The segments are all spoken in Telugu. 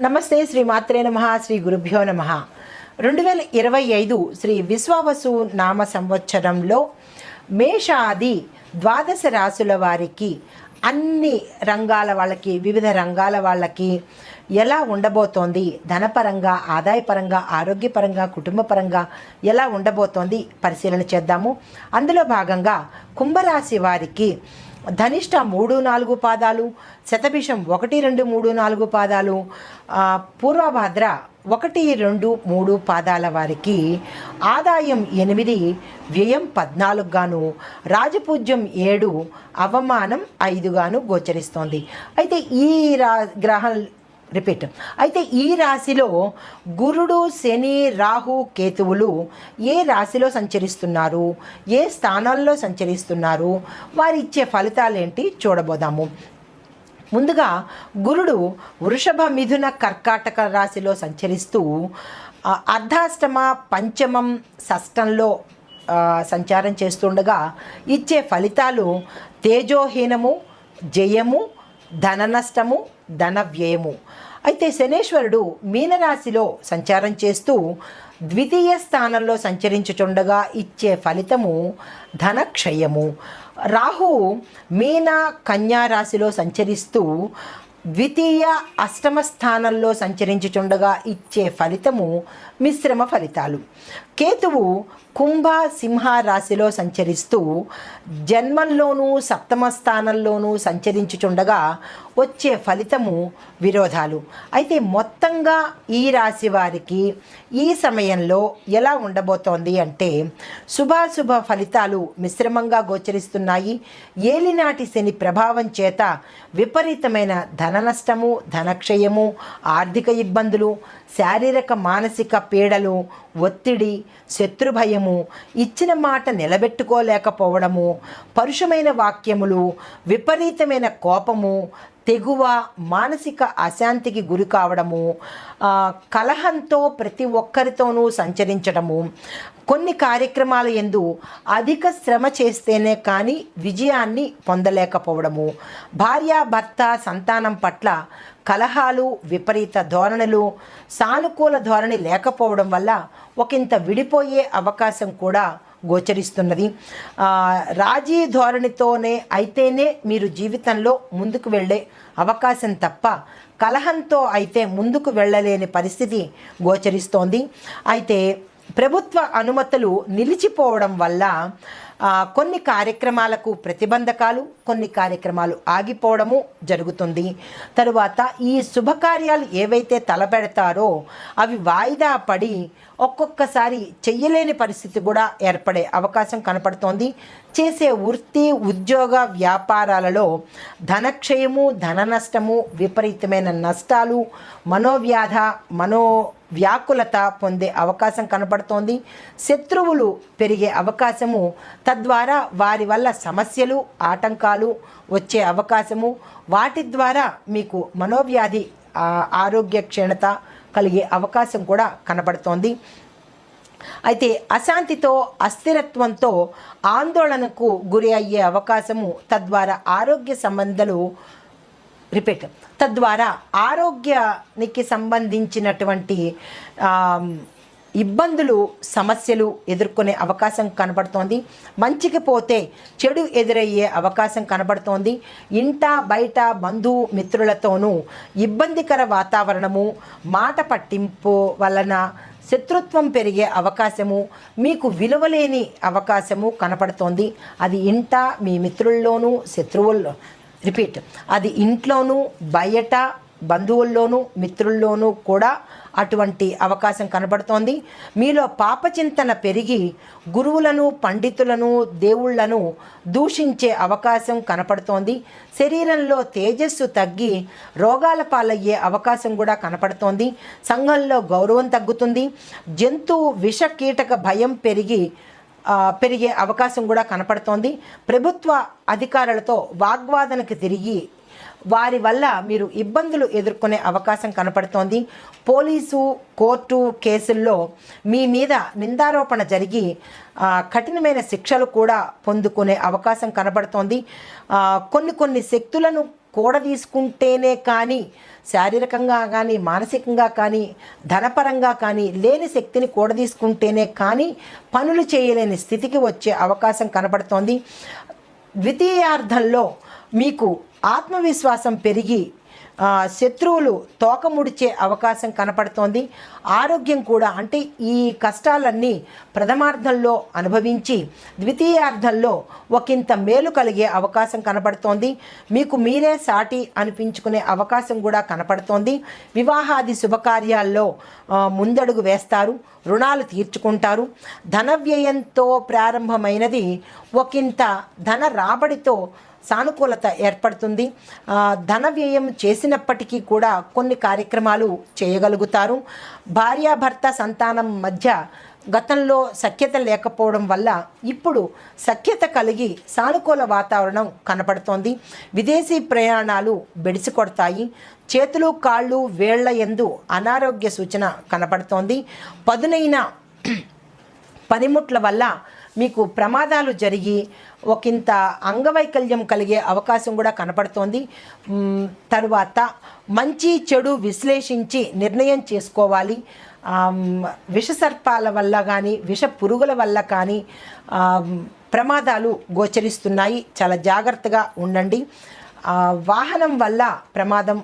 నమస్తే. శ్రీ మాత్రే నమః. శ్రీ గురుభ్యో నమః. 2025 శ్రీ విశ్వావసు నామ సంవత్సరంలో మేషాది ద్వాదశ రాశుల వారికి అన్ని రంగాల వాళ్ళకి, వివిధ రంగాల వాళ్ళకి ఎలా ఉండబోతోంది, ధనపరంగా, ఆదాయపరంగా, ఆరోగ్యపరంగా, కుటుంబపరంగా ఎలా ఉండబోతోంది పరిశీలన చేద్దాము. అందులో భాగంగా కుంభరాశి వారికి ధనిష్ట 3-4 పాదాలు, శతభిషం 1-2-3-4 పాదాలు, పూర్వభద్ర 1-2-3 పాదాల వారికి ఆదాయం 8, వ్యయం 14 గాను, రాజపూజ్యం 7, అవమానం 5 గాను గోచరిస్తోంది. అయితే ఈ రాశిలో గురుడు, శని, రాహు, కేతువులు ఏ రాశిలో సంచరిస్తున్నారు, ఏ స్థానాల్లో సంచరిస్తున్నారు, వారు ఇచ్చే ఫలితాలేంటి చూడబోదాము. ముందుగా గురుడు వృషభ, మిథున, కర్కాటక రాశిలో సంచరిస్తూ అర్ధాష్టమ, పంచమం, షష్టంలో సంచారం చేస్తుండగా ఇచ్చే ఫలితాలు తేజోహీనము, జయము, ధన నష్టము, ధన వ్యయము. అయితే శనేశ్వరుడు మీనరాశిలో సంచారం చేస్తూ ద్వితీయ స్థానంలో సంచరించుచుండగా ఇచ్చే ఫలితము ధనక్షయము. రాహు మీన, కన్యా రాశిలో సంచరిస్తూ ద్వితీయ, అష్టమ స్థానంలో సంచరించుచుండగా ఇచ్చే ఫలితము మిశ్రమ ఫలితాలు. కేతువు కుంభ, సింహ రాశిలో సంచరిస్తూ జన్మంలోనూ సప్తమ స్థానంలోనూ సంచరించుచుండగా వచ్చే ఫలితము విరోధాలు. అయితే మొత్తంగా ఈ రాశి వారికి ఈ సమయంలో ఎలా ఉండబోతోంది అంటే శుభాశుభ ఫలితాలు మిశ్రమంగా గోచరిస్తున్నాయి. ఏలినాటి శని ప్రభావం చేత విపరీతమైన ధన నష్టము, ధనక్షయము, ఆర్థిక ఇబ్బందులు, శారీరక మానసిక పీడలు, ఒత్తిడి, శత్రుభయము, ఇచ్చిన మాట నిలబెట్టుకోలేకపోవడము, పరుషమైన వాక్యములు, విపరీతమైన కోపము, తెగువ, మానసిక అశాంతికి గురి కావడము, కలహంతో ప్రతి ఒక్కరితోనూ సంచరించడము, కొన్ని కార్యక్రమాల యందు అధిక శ్రమ చేస్తేనే కానీ విజయాన్ని పొందలేకపోవడము, భార్యాభర్త సంతానం పట్ల కలహాలు, విపరీత ధోరణులు, సానుకూల ధోరణి లేకపోవడం వల్ల ఒకంత విడిపోయే అవకాశం కూడా గోచరిస్తున్నది. రాజీ ధోరణితోనే అయితేనే మీరు జీవితంలో ముందుకు వెళ్ళే అవకాశం తప్ప కలహంతో అయితే ముందుకు వెళ్ళలేని పరిస్థితి గోచరిస్తోంది. అయితే ప్రభుత్వ అనుమతులు నిలిచిపోవడం వల్ల కొన్ని కార్యక్రమాలకు ప్రతిబంధకాలు, కొన్ని కార్యక్రమాలు ఆగిపోవడము జరుగుతుంది. తరువాత ఈ శుభకార్యాలు ఏవైతే తలపెడతారో అవి వాయిదా పడి ఒక్కొక్కసారి చెయ్యలేని పరిస్థితి కూడా ఏర్పడే అవకాశం కనపడుతోంది. చేసే వృత్తి, ఉద్యోగ, వ్యాపారాలలో ధనక్షయము, ధన నష్టము, విపరీతమైన నష్టాలు, మనోవ్యాకులత పొందే అవకాశం కనపడుతోంది. శత్రువులు పెరిగే అవకాశము, తద్వారా వారి వల్ల సమస్యలు, ఆటంకాలు వచ్చే అవకాశము, వాటి ద్వారా మీకు మనోవ్యాధి, ఆరోగ్య క్షీణత కలిగే అవకాశం కూడా కనబడుతోంది. అయితే అశాంతితో, అస్థిరత్వంతో ఆందోళనకు గురి అయ్యే అవకాశము, తద్వారా ఆరోగ్యానికి సంబంధించినటువంటి ఇబ్బందులు, సమస్యలు ఎదుర్కొనే అవకాశం కనబడుతోంది. మంచికి పోతే చెడు ఎదురయ్యే అవకాశం కనబడుతోంది. ఇంట బయట బంధువు మిత్రులతోనూ ఇబ్బందికర వాతావరణము, మాట పట్టింపు వలన శత్రుత్వం పెరిగే అవకాశము, మీకు విలువలేని అవకాశము కనపడుతోంది. అది ఇంట, మీ మిత్రుల్లోనూ, అది ఇంట్లోనూ, బయట బంధువుల్లోనూ, మిత్రుల్లోనూ కూడా అటువంటి అవకాశం కనబడుతోంది. మీలో పాపచింతన పెరిగి గురువులను, పండితులను, దేవుళ్లను దూషించే అవకాశం కనపడుతోంది. శరీరంలో తేజస్సు తగ్గి రోగాల పాలయ్యే అవకాశం కూడా కనపడుతోంది. సంఘంలో గౌరవం తగ్గుతుంది. జంతువు విష కీటక భయం పెరిగే అవకాశం కూడా కనపడుతోంది. ప్రభుత్వ అధికారులతో వాగ్వాదనకు తిరిగి వారి వల్ల మీరు ఇబ్బందులు ఎదుర్కొనే అవకాశం కనపడుతోంది. పోలీసు, కోర్టు కేసుల్లో మీ మీద నిందారోపణ జరిగి కఠినమైన శిక్షలు కూడా పొందుకునే అవకాశం కనబడుతోంది. కొన్ని శక్తులను కూడదీసుకుంటేనే కానీ, శారీరకంగా కానీ, మానసికంగా కానీ, ధనపరంగా కానీ లేని శక్తిని కూడదీసుకుంటేనే కానీ పనులు చేయలేని స్థితికి వచ్చే అవకాశం కనబడుతోంది. ద్వితీయార్థంలో మీకు ఆత్మవిశ్వాసం పెరిగి శత్రువులు తోక ముడిచే అవకాశం కనపడుతోంది. ఆరోగ్యం కూడా, అంటే ఈ కష్టాలన్నీ ప్రథమార్థంలో అనుభవించి ద్వితీయార్థంలో ఒకంత మేలు కలిగే అవకాశం కనపడుతోంది. మీకు మీరే సాటి అనిపించుకునే అవకాశం కూడా కనపడుతోంది. వివాహాది శుభకార్యాల్లో ముందడుగు వేస్తారు, రుణాలు తీర్చుకుంటారు. ధన వ్యయంతో ప్రారంభమైనది ఒకంత ధన రాబడితో సానుకూలత ఏర్పడుతుంది. ధన వ్యయం చేసినప్పటికీ కూడా కొన్ని కార్యక్రమాలు చేయగలుగుతారు. భార్యాభర్త సంతానం మధ్య గతంలో సఖ్యత లేకపోవడం వల్ల ఇప్పుడు సఖ్యత కలిగి సానుకూల వాతావరణం కనపడుతోంది. విదేశీ ప్రయాణాలు బెడిసి కొడతాయి. చేతులు కాళ్ళు వేళ్ల యందు అనారోగ్య సూచన కనపడుతోంది. పదునైన పనిముట్ల వల్ల మీకు ప్రమాదాలు జరిగి ఒకంత అంగవైకల్యం కలిగే అవకాశం కూడా కనపడుతోంది. తరువాత మంచి చెడు విశ్లేషించి నిర్ణయం చేసుకోవాలి. విషసర్పాల వల్ల కానీ, విష పురుగుల వల్ల కానీ ప్రమాదాలు గోచరిస్తున్నాయి. చాలా జాగ్రత్తగా ఉండండి. వాహనం వల్ల ప్రమాదం,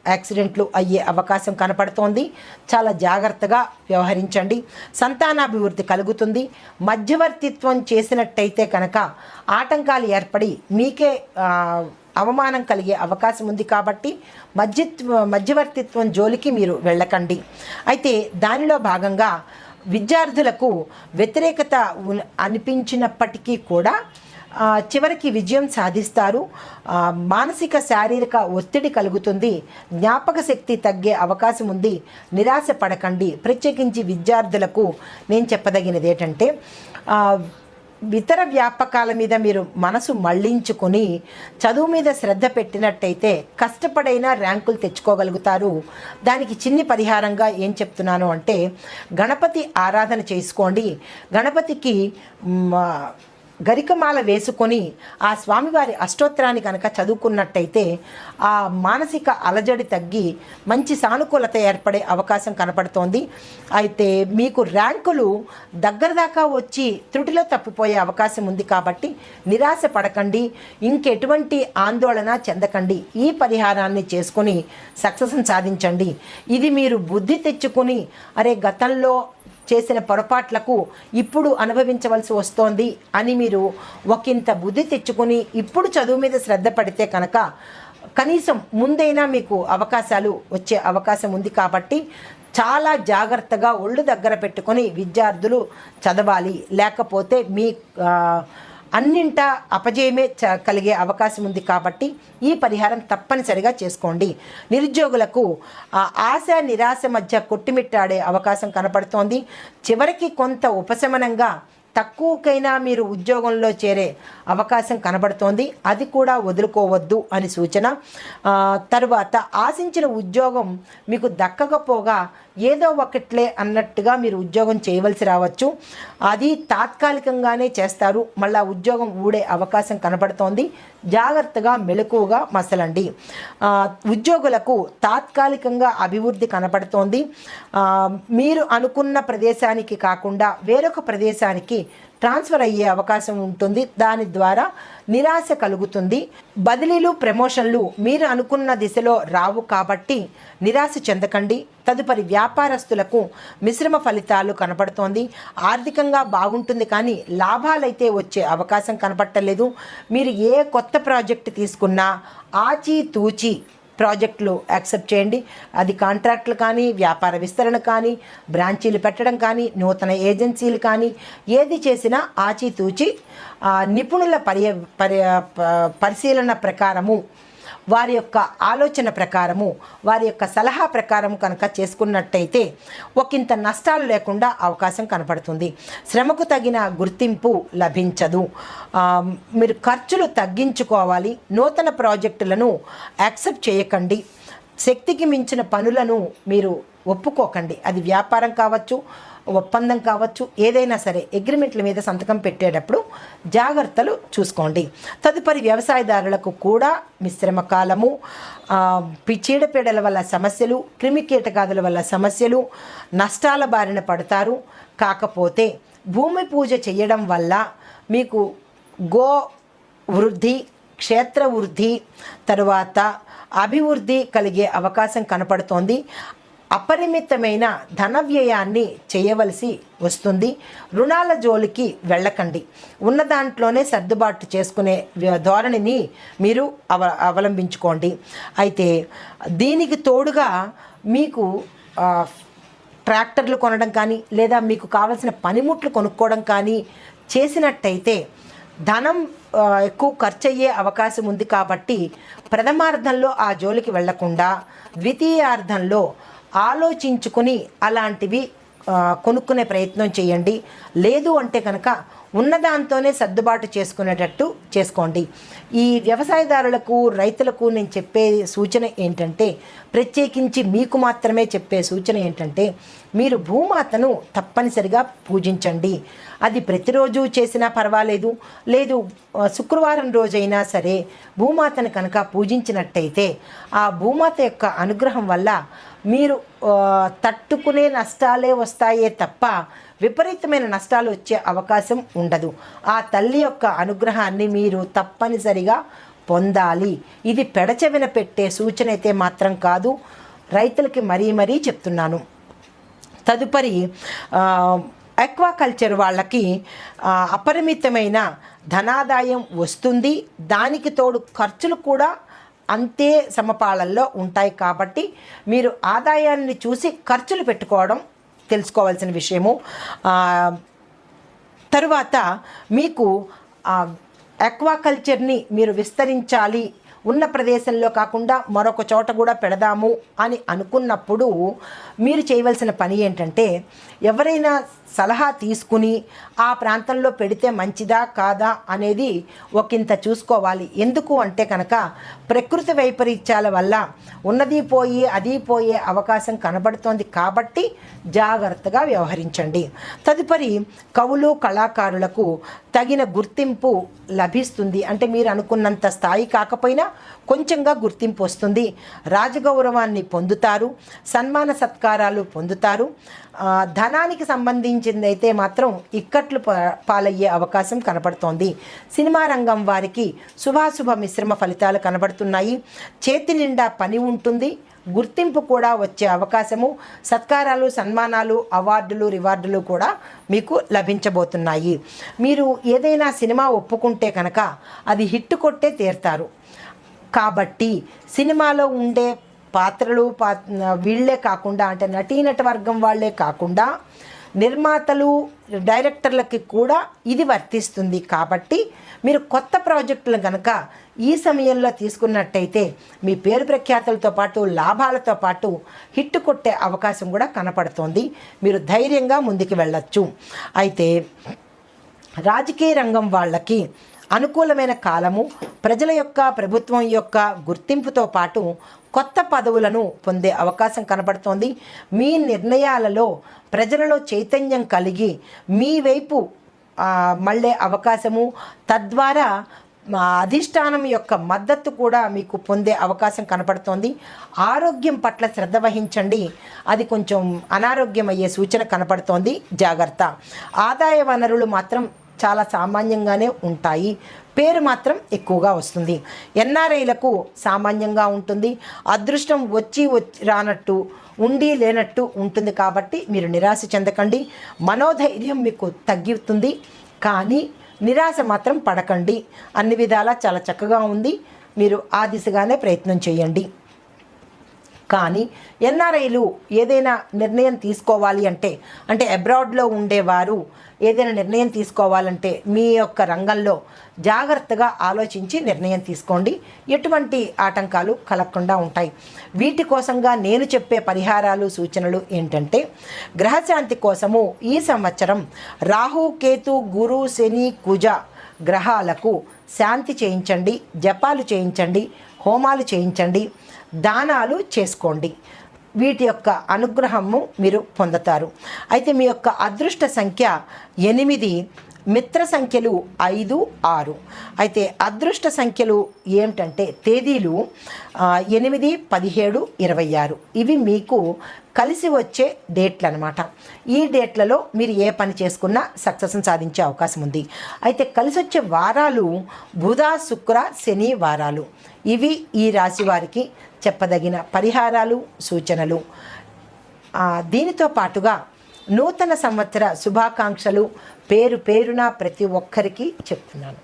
యాక్సిడెంట్లు అయ్యే అవకాశం కనపడుతోంది. చాలా జాగ్రత్తగా వ్యవహరించండి. సంతానాభివృద్ధి కలుగుతుంది. మధ్యవర్తిత్వం చేసినట్టయితే కనుక ఆటంకాలు ఏర్పడి మీకే అవమానం కలిగే అవకాశం ఉంది. కాబట్టి మధ్యవర్తిత్వం జోలికి మీరు వెళ్ళకండి. అయితే దానిలో భాగంగా విద్యార్థులకు వ్యతిరేకత అనిపించినప్పటికీ కూడా చివరికి విజయం సాధిస్తారు. మానసిక శారీరక ఒత్తిడి కలుగుతుంది. జ్ఞాపక శక్తి తగ్గే అవకాశం ఉంది. నిరాశ పడకండి. ప్రత్యేకించి విద్యార్థులకు నేను చెప్పదగినది ఏంటంటే, ఇతర వ్యాపకాల మీద మీరు మనసు మళ్లించుకొని చదువు మీద శ్రద్ధ పెట్టినట్టయితే కష్టపడైనా ర్యాంకులు తెచ్చుకోగలుగుతారు. దానికి చిన్ని పరిహారంగా ఏం చెప్తున్నాను అంటే, గణపతి ఆరాధన చేసుకోండి. గణపతికి గరికమాల వేసుకొని ఆ స్వామివారి అష్టోత్తరాన్ని కనుక చదువుకున్నట్టయితే ఆ మానసిక అలజడి తగ్గి మంచి సానుకూలత ఏర్పడే అవకాశం కనపడుతోంది. అయితే మీకు ర్యాంకులు దగ్గర దాకా వచ్చి త్రుటిలో తప్పిపోయే అవకాశం ఉంది. కాబట్టి నిరాశ పడకండి, ఇంకెటువంటి ఆందోళన చెందకండి. ఈ పరిహారాన్ని చేసుకొని సక్సెస్ని సాధించండి. ఇది మీరు బుద్ధి తెచ్చుకొని అరే గతంలో చేసిన పొరపాట్లకు ఇప్పుడు అనుభవించవలసి వస్తోంది అని మీరు ఒకంత బుద్ధి తెచ్చుకొని ఇప్పుడు చదువు మీద శ్రద్ధ పడితే కనుక కనీసం ముందైనా మీకు అవకాశాలు వచ్చే అవకాశం ఉంది. కాబట్టి చాలా జాగ్రత్తగా ఒళ్ళు దగ్గర పెట్టుకొని విద్యార్థులు చదవాలి. లేకపోతే మీ అన్నింటా అపజయమే కలిగే అవకాశం ఉంది. కాబట్టి ఈ పరిహారం తప్పనిసరిగా చేసుకోండి. నిరుద్యోగులకు ఆశ నిరాశ మధ్య కొట్టుమిట్టాడే అవకాశం కనపడుతోంది. చివరికి కొంత ఉపశమనంగా తక్కువకైనా మీరు ఉద్యోగంలో చేరే అవకాశం కనబడుతోంది. అది కూడా వదులుకోవద్దు అని సూచన. తరువాత ఆశించిన ఉద్యోగం మీకు దక్కకపోగా ఏదో ఒకట్లే అన్నట్టుగా మీరు ఉద్యోగం చేయవలసి రావచ్చు. అది తాత్కాలికంగానే చేస్తారు. మళ్ళీ ఉద్యోగం ఊడే అవకాశం కనబడుతోంది. జాగ్రత్తగా మెలకువగా మసలండి. ఉద్యోగులకు తాత్కాలికంగా అభివృద్ధి కనబడుతోంది. మీరు అనుకున్న ప్రదేశానికి కాకుండా వేరొక ప్రదేశానికి ట్రాన్స్ఫర్ అయ్యే అవకాశం ఉంటుంది. దాని ద్వారా నిరాశ కలుగుతుంది. బదిలీలు, ప్రమోషన్లు మీరు అనుకున్న దిశలో రావు కాబట్టి నిరాశ చెందకండి. తదుపరి వ్యాపారస్తులకు మిశ్రమ ఫలితాలు కనపడుతోంది. ఆర్థికంగా బాగుంటుంది కానీ లాభాలైతే వచ్చే అవకాశం కనపట్టలేదు. మీరు ఏ కొత్త ప్రాజెక్టు తీసుకున్నా ఆచితూచి ప్రాజెక్టులు యాక్సెప్ట్ చేయండి. అది కాంట్రాక్టులు కానీ, వ్యాపార విస్తరణ కానీ, బ్రాంచీలు పెట్టడం కానీ, నూతన ఏజెన్సీలు కానీ ఏది చేసినా ఆచితూచి నిపుణుల పరిశీలన ప్రకారము, వారి యొక్క ఆలోచన ప్రకారము, వారి యొక్క సలహా ప్రకారం కనుక చేసుకున్నట్టయితే ఒకంత నష్టాలు లేకుండా అవకాశం కనపడుతుంది. శ్రమకు తగిన గుర్తింపు లభించదు. మీరు ఖర్చులు తగ్గించుకోవాలి. నూతన ప్రాజెక్టులను యాక్సెప్ట్ చేయకండి. శక్తికి మించిన పనులను మీరు ఒప్పుకోకండి. అది వ్యాపారం కావచ్చు, ఒప్పందం కావచ్చు, ఏదైనా సరే అగ్రిమెంట్ల మీద సంతకం పెట్టేటప్పుడు జాగ్రత్తలు చూసుకోండి. తదుపరి వ్యవసాయదారులకు కూడా మిశ్రమ కాలము. చీడపీడల వల్ల సమస్యలు, క్రిమికీటకాదుల వల్ల సమస్యలు, నష్టాల బారిన పడతారు. కాకపోతే భూమి పూజ చేయడం వల్ల మీకు గో వృద్ధి, క్షేత్ర వృద్ధి, తరువాత అభివృద్ధి కలిగే అవకాశం కనపడుతోంది. అపరిమితమైన ధన వ్యయాన్ని చేయవలసి వస్తుంది. రుణాల జోలికి వెళ్ళకండి. ఉన్న దాంట్లోనే సర్దుబాటు చేసుకునే ధోరణిని మీరు అవలంబించుకోండి. అయితే దీనికి తోడుగా మీకు ట్రాక్టర్లు కొనడం కానీ, లేదా మీకు కావలసిన పనిముట్లు కొనుక్కోవడం కానీ చేసినట్టయితే ధనం ఎక్కువ ఖర్చు అయ్యే అవకాశం ఉంది. కాబట్టి ప్రథమార్థంలో ఆ జోలికి వెళ్లకుండా ద్వితీయార్థంలో ఆలోచించుకుని అలాంటివి కొనుక్కునే ప్రయత్నం చేయండి. లేదు అంటే కనుక ఉన్నదాంతోనే సర్దుబాటు చేసుకునేటట్టు చేసుకోండి. ఈ వ్యవసాయదారులకు, రైతులకు నేను చెప్పే సూచన ఏంటంటే, ప్రత్యేకించి మీకు మాత్రమే చెప్పే సూచన ఏంటంటే, మీరు భూమాతను తప్పనిసరిగా పూజించండి. అది ప్రతిరోజు చేసినా పర్వాలేదు, లేదు శుక్రవారం రోజైనా సరే భూమాతను కనుక పూజించినట్టయితే ఆ భూమాత యొక్క అనుగ్రహం వల్ల మీరు తట్టుకునే నష్టాలే వస్తాయే తప్ప విపరీతమైన నష్టాలు వచ్చే అవకాశం ఉండదు. ఆ తల్లి యొక్క అనుగ్రహాన్ని మీరు తప్పనిసరిగా పొందాలి. ఇది పెడచెవిన పెట్టే సూచన అయితే మాత్రం కాదు, రైతులకి మరీ చెప్తున్నాను. తదుపరి ఆక్వాకల్చర్ వాళ్ళకి అపరిమితమైన ధనాదాయం వస్తుంది. దానికి తోడు ఖర్చులు కూడా అంతే సమపాళల్లో ఉంటాయి. కాబట్టి మీరు ఆదాయాన్ని చూసి ఖర్చులు పెట్టుకోవడం తెలుసుకోవాల్సిన విషయము. తరువాత మీకు ఆక్వాకల్చర్ని మీరు విస్తరించాలి, ఉన్న ప్రదేశంలో కాకుండా మరొక చోట కూడా పెడదాము అని అనుకున్నప్పుడు మీరు చేయవలసిన పని ఏంటంటే, ఎవరైనా సలహా తీసుకుని ఆ ప్రాంతంలో పెడితే మంచిదా కాదా అనేది ఒకంత చూసుకోవాలి. ఎందుకు అంటే కనుక ప్రకృతి వైపరీత్యాల వల్ల ఉన్నది పోయి అది పోయే అవకాశం కనబడుతోంది. కాబట్టి జాగ్రత్తగా వ్యవహరించండి. తదుపరి కవులు, కళాకారులకు తగిన గుర్తింపు లభిస్తుంది. అంటే మీరు అనుకున్నంత స్థాయి కాకపోయినా కొంచెంగా గుర్తింపు వస్తుంది. రాజగౌరవాన్ని పొందుతారు, సన్మాన సత్కారాలు పొందుతారు. ధనానికి సంబంధించిందైతే మాత్రం ఇక్కట్లు పాలయ్యే అవకాశం కనబడుతోంది. సినిమా రంగం వారికి శుభాశుభ మిశ్రమ ఫలితాలు కనబడుతున్నాయి. చేతి నిండా పని ఉంటుంది, గుర్తింపు కూడా వచ్చే అవకాశము, సత్కారాలు, సన్మానాలు, అవార్డులు, రివార్డులు కూడా మీకు లభించబోతున్నాయి. మీరు ఏదైనా సినిమా ఒప్పుకుంటే కనుక అది హిట్ కొట్టే తీరుతారు. కాబట్టి సినిమాలో ఉండే పాత్రలు వీళ్ళే కాకుండా, అంటే నటీనట వర్గం వాళ్ళే కాకుండా నిర్మాతలు, డైరెక్టర్లకి కూడా ఇది వర్తిస్తుంది. కాబట్టి మీరు కొత్త ప్రాజెక్టులు కనుక ఈ సమయంలో తీసుకున్నట్టయితే మీ పేరు ప్రఖ్యాతులతో పాటు లాభాలతో పాటు హిట్ కొట్టే అవకాశం కూడా కనపడుతోంది. మీరు ధైర్యంగా ముందుకు వెళ్ళొచ్చు. అయితే రాజకీయ రంగం వాళ్ళకి అనుకూలమైన కాలము. ప్రజల యొక్క, ప్రభుత్వం యొక్క గుర్తింపుతో పాటు కొత్త పదవులను పొందే అవకాశం కనబడుతోంది. మీ నిర్ణయాలలో ప్రజలలో చైతన్యం కలిగి మీ వైపు మళ్ళే అవకాశము, తద్వారా అధిష్టానం యొక్క మద్దతు కూడా మీకు పొందే అవకాశం కనపడుతోంది. ఆరోగ్యం పట్ల శ్రద్ధ వహించండి. అది కొంచెం అనారోగ్యం అయ్యే సూచన కనపడుతోంది, జాగ్రత్త. ఆదాయ వనరులు మాత్రం చాలా సామాన్యంగానే ఉంటాయి, పేరు మాత్రం ఎక్కువగా వస్తుంది. ఎన్ఆర్ఐలకు సామాన్యంగా ఉంటుంది. అదృష్టం వచ్చి రానట్టు, ఉండి లేనట్టు ఉంటుంది. కాబట్టి మీరు నిరాశ చెందకండి. మనోధైర్యం మీకు తగ్గుతుంది, కానీ నిరాశ మాత్రం పడకండి. అన్ని విధాలా చాలా చక్కగా ఉంది. మీరు ఆ దిశగానే ప్రయత్నం చేయండి. కానీ ఎన్ఆర్ఐలు ఏదైనా నిర్ణయం తీసుకోవాలి అంటే అబ్రాడ్లో ఉండేవారు ఏదైనా నిర్ణయం తీసుకోవాలంటే మీ యొక్క రంగంలో జాగ్రత్తగా ఆలోచించి నిర్ణయం తీసుకోండి. ఎటువంటి ఆటంకాలు కలగకుండా ఉంటాయి. వీటి కోసంగా నేను చెప్పే పరిహారాలు, సూచనలు ఏంటంటే, గ్రహశాంతి కోసము ఈ సంవత్సరం రాహు, కేతు, గురు, శని, కుజ గ్రహాలకు శాంతి చేయించండి, జపాలు చేయించండి, హోమాలు చేయించండి. దానాలు చేసుకోండి. వీటి యొక్క అనుగ్రహము మీరు పొందుతారు. అయితే మీ యొక్క అదృష్ట సంఖ్య 8, మిత్ర సంఖ్యలు 5, 6. అయితే అదృష్ట సంఖ్యలు ఏమిటంటే తేదీలు 8, 17, 26. ఇవి మీకు కలిసి వచ్చే డేట్లు అనమాట. ఈ డేట్లలో మీరు ఏ పని చేసుకున్నా సక్సెస్ని సాధించే అవకాశం ఉంది. అయితే కలిసి వచ్చే వారాలు బుధ, శుక్ర, శని వారాలు. ఇవి ఈ రాశి వారికి చెప్పదగిన పరిహారాలు, సూచనలు. దీనితో పాటుగా నూతన సంవత్సర శుభాకాంక్షలు పేరున ప్రతి ఒక్కరికి చెప్తున్నాను.